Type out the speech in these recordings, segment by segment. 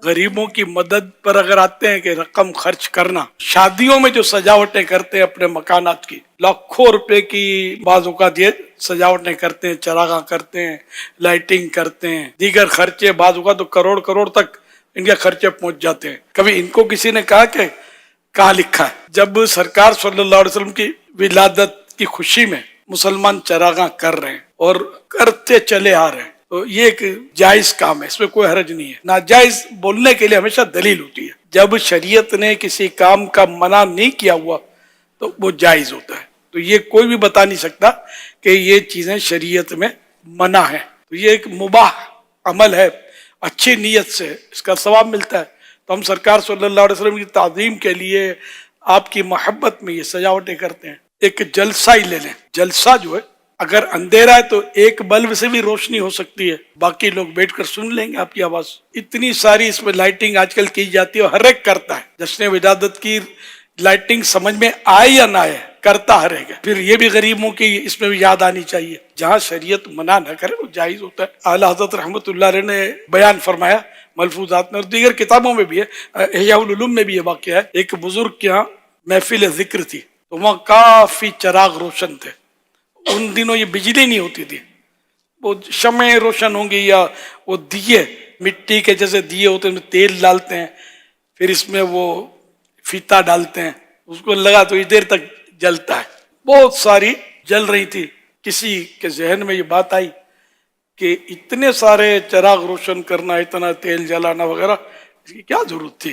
गरीबों की मदद पर अगर आते हैं कि रकम खर्च करना, शादियों में जो सजावटें करते हैं अपने मकानात की, लाखों रुपए की बाज़ औक़ात ये सजावटें करते हैं, चरागाह करते हैं, लाइटिंग करते हैं, दीगर खर्चे बाज़ औक़ात तो करोड़ करोड़ तक इनके खर्चे पहुंच जाते हैं। कभी इनको किसी ने कहा कि कहाँ लिखा है? जब सरकार सल्लल्लाहु अलैहि वसल्लम की विलादत की खुशी में मुसलमान चरागाह कर रहे हैं और करते चले आ रहे हैं, तो ये एक जायज काम है, इसमें कोई हर्ज नहीं है। नाजायज बोलने के लिए हमेशा दलील होती है। जब शरीयत ने किसी काम का मना नहीं किया हुआ तो वो जायज होता है। तो ये कोई भी बता नहीं सकता कि ये चीजें शरीयत में मना है। तो ये एक मुबाह अमल है, अच्छी नीयत से इसका सवाब मिलता है। तो हम सरकार सल्लल्लाहु अलैहि वसल्लम की ताज़ीम के लिए, आपकी मोहब्बत में ये सजावटें करते हैं। एक जलसा ही ले लें, जलसा जो है, अगर अंधेरा है तो एक बल्ब से भी रोशनी हो सकती है, बाकी लोग बैठकर सुन लेंगे आपकी आवाज। इतनी सारी इसमें लाइटिंग आजकल की जाती है, हर एक करता है। जश्न विलादत की लाइटिंग समझ में आए या ना आए, करता हर एक है। फिर ये भी गरीबों की इसमें भी याद आनी चाहिए, जहाँ शरीयत मना न करे वो जायज होता है। आला हज़रत रहमतुल्लाह अलैह ने बयान फरमाया मलफूजात में और दीगर किताबों में भी है, इहयाउल उलूम में भी ये वाक़या है। एक बुजुर्ग के यहाँ महफिल जिक्र थी, तो वहाँ काफी चराग रोशन थे। उन दिनों ये बिजली नहीं होती थी, वो शमें रोशन होंगी या वो दिए, मिट्टी के जैसे दिए होते हैं, तेल डालते हैं, फिर इसमें वो फीता डालते हैं, उसको लगा तो देर तक जलता है। बहुत सारी जल रही थी। किसी के जहन में ये बात आई कि इतने सारे चराग रोशन करना, इतना तेल जलाना वगैरह, इसकी क्या जरूरत थी?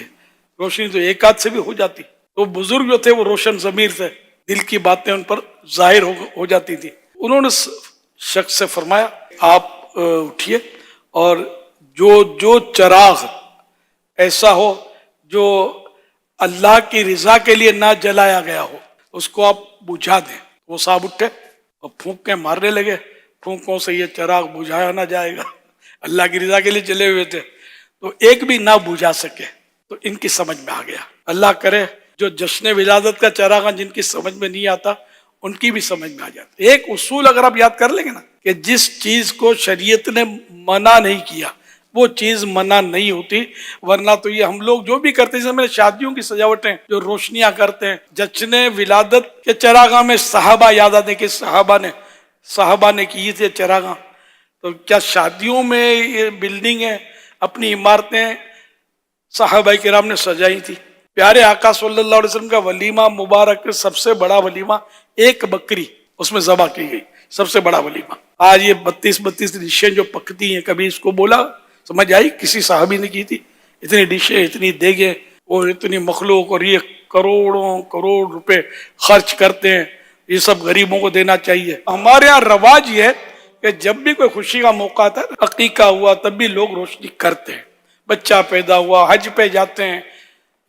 रोशनी तो एक हाथ से भी हो जाती। तो बुजुर्ग जो थे वो रोशन ज़मीर थे, दिल की बातें उन पर जाहिर हो जाती थी। उन्होंने शख्स से फरमाया, आप उठिए और जो चराग ऐसा हो जो अल्लाह की रिजा के लिए ना जलाया गया हो, उसको आप बुझा दें। वो साहब उठे और फूंक के मारने लगे। फूंकों से ये चराग बुझाया ना जाएगा, अल्लाह की रिजा के लिए जले हुए थे, तो एक भी ना बुझा सके। तो इनकी समझ में आ गया। अल्लाह करे जो जश्न विलादत का चरागा जिनकी समझ में नहीं आता, उनकी भी समझ में आ जाता। एक उसूल अगर आप याद कर लेंगे ना, कि जिस चीज को शरीयत ने मना नहीं किया वो चीज मना नहीं होती। वरना तो ये हम लोग जो भी करते हैं, जैसे मेरे शादियों की सजावटें जो रोशनियां करते हैं, जश्न विलादत के चरागा में सहाबा याद आते कि साहबा ने की थे चरागा। तो क्या शादियों में ये बिल्डिंग है, अपनी इमारतें साहबा किराम ने सजाई थी। प्यारे आका सल्लल्लाहु अलैहि वसल्लम का वलीमा मुबारक, सबसे बड़ा वलीमा, एक बकरी उसमें ज़बा की गई, सबसे बड़ा वलीमा। आज ये 32 डिशें जो पकती हैं, कभी इसको बोला समझ आई? किसी साहबी ने की थी इतनी डिशें, इतनी देगे और इतनी मखलूक, और ये करोड़ों करोड़ रुपए खर्च करते हैं। ये सब गरीबों को देना चाहिए। हमारे यहाँ रवाज ये है कि जब भी कोई खुशी का मौका आता है, अकीका हुआ, तब भी लोग रोशनी करते हैं। बच्चा पैदा हुआ, हज पे जाते हैं,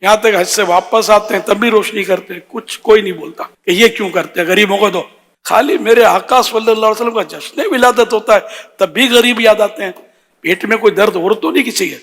यहाँ तक हज से वापस आते हैं, तब भी रोशनी करते हैं। कोई नहीं बोलता कि ये क्यों करते हैं, गरीबों को दो। खाली मेरे आका सल्लल्लाहु अलैहि वसल्लम का जश्न विलादत होता है, तब भी गरीब याद आते हैं। पेट में कोई दर्द और तो नहीं किसी है।